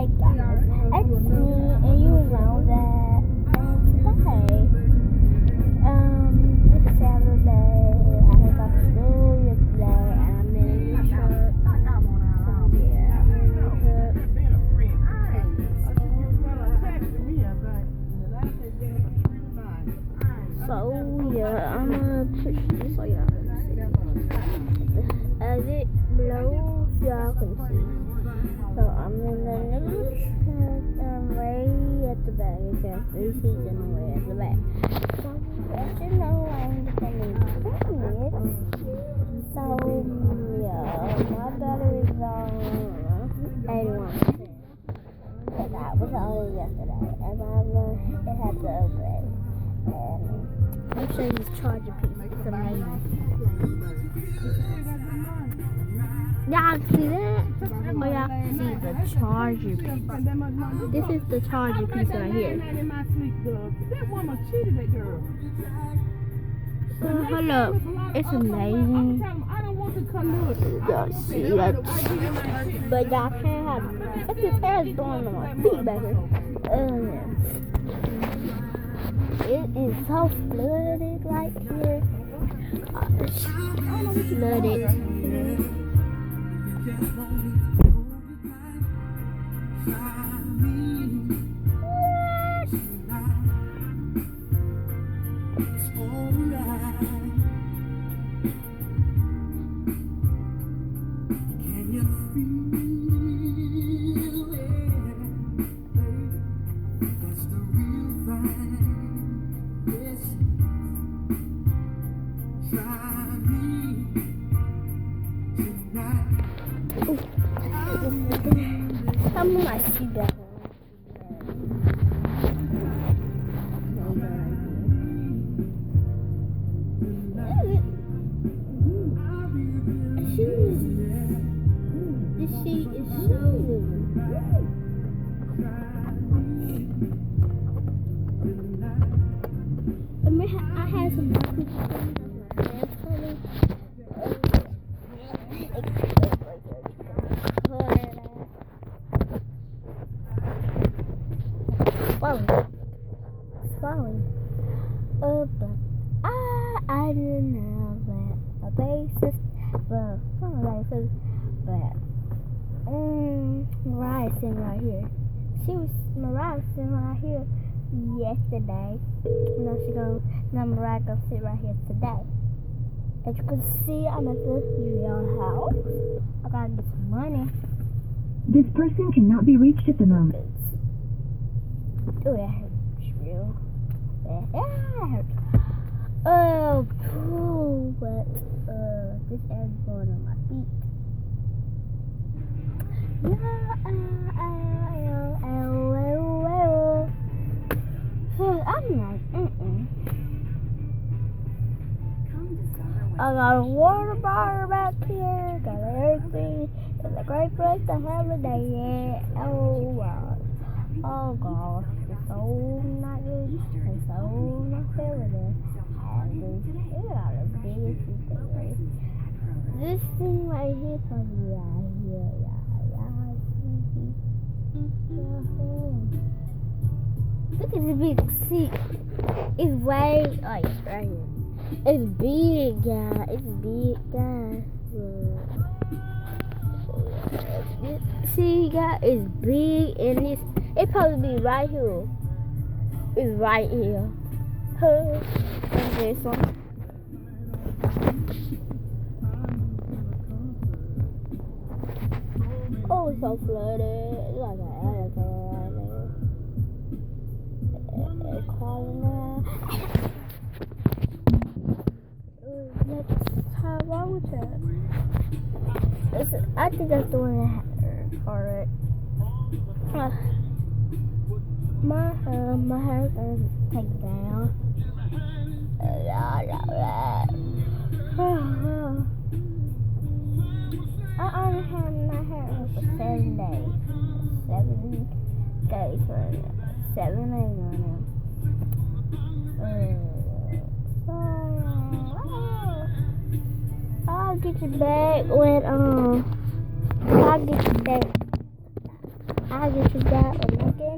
Hey guys, it's me and you know that today, it's Saturday, I got to school yesterday and I'm in a new shirt, so yeah, I'm in a new shirt, so yeah, I'm gonna push this so y'all can see, as it blows y'all can see. So I'm in the new shirt, I'm way at the back. There's 3 seats in the way at the back. So as you know, I'm just gonna it. So yeah, my battery is on 81%. But that was only yesterday, and it had to upgrade. And let me show you this charger piece. It's amazing. Y'all see that? Oh, y'all can see the charger piece. This is the charger piece right here. Hold up. It's amazing. Y'all see that? But y'all can't have it. Look, this hair is blowing on my feet back here. It is so flooded right here. It's flooded. I'm gonna see that. This seat is so I had some swallowing. But I didn't know that a basis, but Mariah sitting right here. Mariah sitting right here yesterday. Now Mariah gonna sit right here today. As you can see, I'm at the real house. I got this money. This person cannot be reached at the moment. Oh, that hurts real bad. That hurts. Oh, cool. But this air is going on my feet. I'm like, I got a water bottle back here, got everything. It's a great place to have a day at. Oh, wow. Oh, gosh. It's so not good. It's so not fair with it. This thing right here comes right here. Look at the big seat. It's way, it's right here. It's big, guys. It's big, guys. See, guys, it's big and it probably be right here. It's right here. And this one. Oh, it's so flooded. It's like an alligator right there. It's calling out. Next time, why would that? I think that's the one that hurt. Alright. My hair is taken down. I only had my hair for 7 days. 7 days right now. 7 days right now. I'll get you back when I'll get you back. I just got a monkey